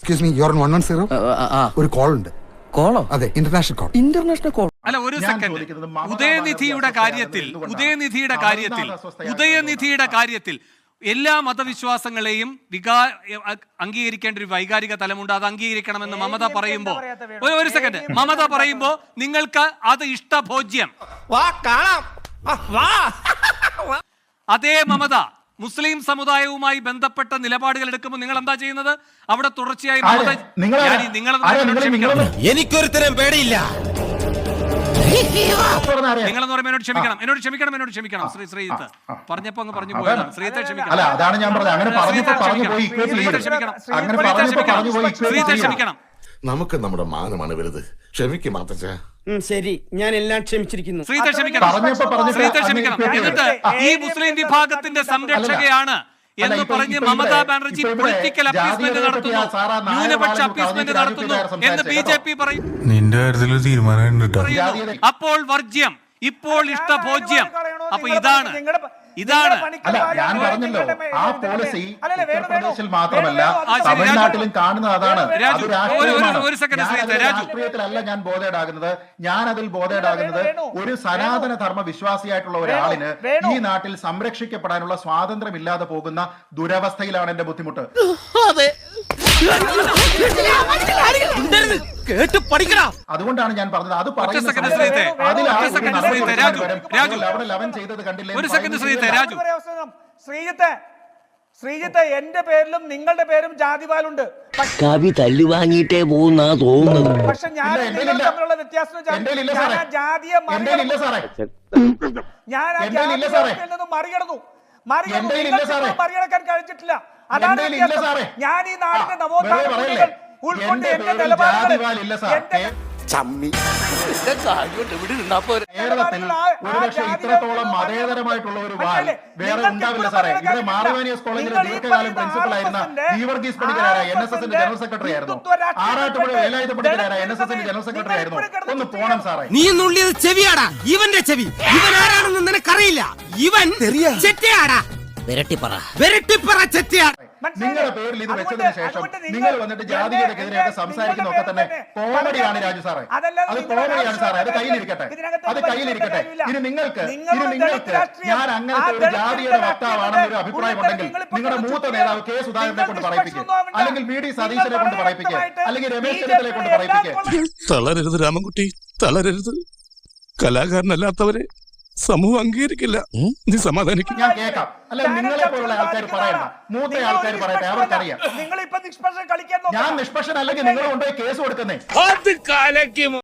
Excuse me, you are 110. ഒരു call ഉണ്ട്. കോളോ? അതെ, ഇന്റർനാഷണൽ കോൾ. ഇന്റർനാഷണൽ കോൾ അല്ല, ഒരു സെക്കൻഡ്. ഉദയനിധിയുടെ കാര്യത്തിൽ എല്ലാ മതവിശ്വാസങ്ങളെയും അംഗീകരിക്കേണ്ട ഒരു വൈകാരിക തലമുണ്ട്. അത് അംഗീകരിക്കണമെന്ന് മമത പറയുമ്പോ, ഒരു സെക്കൻഡ്, മമത പറയുമ്പോ നിങ്ങൾക്ക് അത് ഇഷ്ടഭോജ്യം. അതേ മമത മുസ്ലിം സമുദായവുമായി ബന്ധപ്പെട്ട നിലപാടുകൾ എടുക്കുമ്പോൾ നിങ്ങൾ എന്താ ചെയ്യുന്നത്? അവിടെ തുടർച്ചയായി എനിക്കൊരുത്തരം പേടിയില്ല. നിങ്ങളെന്ന് പറയുമ്പോൾ എന്നോട് ക്ഷമിക്കണം. ശ്രീജിത്ത് പറഞ്ഞപ്പോ അങ്ങ് പറഞ്ഞു പോയതാണ്. ശ്രീജിത്തെ ക്ഷമിക്കണം. നമുക്ക് നമ്മുടെ മാനമാണ് വലുത്. ക്ഷമിക്കും മാത്തച്ഛ. ശരി, ഞാൻ എല്ലാം ക്ഷമിച്ചിരിക്കുന്നു. ശ്രീജിത്തെ ക്ഷമിക്കണം. എന്നിട്ട് ഈ മുസ്ലിം വിഭാഗത്തിന്റെ സംരക്ഷകയാണ് എന്ന് പറഞ്ഞ് മമതാ ബാനർജി പൊളിറ്റിക്കൽ അപ്പീസ്മെന്റ് നടത്തുന്നു, ന്യൂനപക്ഷ അപ്പീസ്മെന്റ് നടത്തുന്നു എന്ന് BJP പറയും. നിന്റെ കാര്യത്തിൽ തീരുമാനം. അപ്പോൾ വർജ്യം, ഇപ്പോൾ ഇഷ്ടഭോജ്യം. അപ്പൊ ഇതാണ് ഞാൻ പറഞ്ഞല്ലോ, ആ പോളിസി ഉത്തർപ്രദേശിൽ മാത്രമല്ല തമിഴ്നാട്ടിലും കാണുന്നത് അതാണ്. രാഷ്ട്രീയത്തിലല്ല ഞാൻ ബോധേഡാകുന്നത്. ഞാൻ അതിൽ ബോധേഡാകുന്നത് ഒരു സനാതന ധർമ്മ വിശ്വാസിയായിട്ടുള്ള ഒരാളിന് ഈ നാട്ടിൽ സംരക്ഷിക്കപ്പെടാനുള്ള സ്വാതന്ത്ര്യമില്ലാതെ പോകുന്ന ദുരവസ്ഥയിലാണ് എന്റെ ബുദ്ധിമുട്ട്. അതുകൊണ്ടാണ് ഞാൻ പറഞ്ഞത്. അത് പറയുന്നത് ശ്രീജിത്ത്, എന്റെ പേരിലും നിങ്ങളുടെ പേരും ജാതിവാലുണ്ട്. കവി തല്ലു വാങ്ങിയിട്ടേ പോകുന്നാ തോന്നുന്നത്. പക്ഷെ ഞാൻ തമ്മിലുള്ള വ്യത്യാസം മറികടക്കാൻ കഴിച്ചിട്ടില്ല. അതാണ് ഞാൻ ഈ നാടിന്റെ നവോത്ഥാന ഉൾക്കൊണ്ട് എന്റെ നിലപാടുകൾ കേരളത്തിൽ ഒരുപക്ഷെ ഇത്രത്തോളം മതേതരമായിട്ടുള്ള ഒരു വാൽ വേറെ ഉണ്ടാവില്ല സാറേ. ഇവിടെ മാർവാനിയസ് കോളേജിലെ ദീർഘകാലം പ്രിൻസിപ്പൽ ആയിരുന്ന വർഗീസ് പണിക്കരായ NSSന്റെ ജനറൽ സെക്രട്ടറി ആയിരുന്നു. ആറാട്ടുപുഴ വേലായുധ പണിക്കരായ NSSന്റെ ജനറൽ സെക്രട്ടറി ആയിരുന്നു. ഒന്ന് പോണം സാറേ. നീ നുള്ളിയത് ചെവിയാടാ, ഇവന്റെ ചെവി. ഇവൻ ആരാണെന്ന് നിനക്കറിയില്ല. ഇവൻ ചെറ്റയാടാ. വെരട്ടിപ്പറ ചെറ്റയാടാ. നിങ്ങളുടെ പേരിൽ ഇത് വെച്ചതിന് ശേഷം നിങ്ങൾ വന്നിട്ട് ജാതികൾക്കെതിരെയൊക്കെ സംസാരിക്കുന്നതൊക്കെ തന്നെ കോമഡിയാണ് രാജു സാറേ. അത് കോമഡിയാണ് സാറേ. അത് കയ്യിലിരിക്കട്ടെ. ഇനി നിങ്ങൾക്ക് ഞാൻ അങ്ങനത്തെ ഒരു ജാതിയുടെ വക്താവാണെന്ന് ഒരു അഭിപ്രായം ഉണ്ടെങ്കിൽ നിങ്ങളുടെ മൂത്ത നേതാവ് K. സുധാകരനെ കൊണ്ട് പറയിപ്പിക്കുക, അല്ലെങ്കിൽ VD സതീശനെ കൊണ്ട് പറയിപ്പിക്കുക, അല്ലെങ്കിൽ രമേശ് ചെന്നിത്തലയെ കൊണ്ട് പറയിപ്പിക്കുക. തളരരുത് രാമൻകുട്ടി, തളരരുത്. കലാകാരനല്ലാത്തവരെ സമൂഹം അംഗീകരിക്കില്ല. നീ സമാധാനിക്കും. ഞാൻ കേൾക്കാം. അല്ല, നിങ്ങളെ പോലുള്ള ആൾക്കാർ പറയണ്ട, മൂത്ത ആൾക്കാർ പറയട്ടെ, അവർക്കറിയാം. ഞാൻ നിഷ്പക്ഷൻ അല്ലെങ്കിൽ നിങ്ങൾ കൊണ്ടുപോയി കേസ് കൊടുക്കുന്നേ.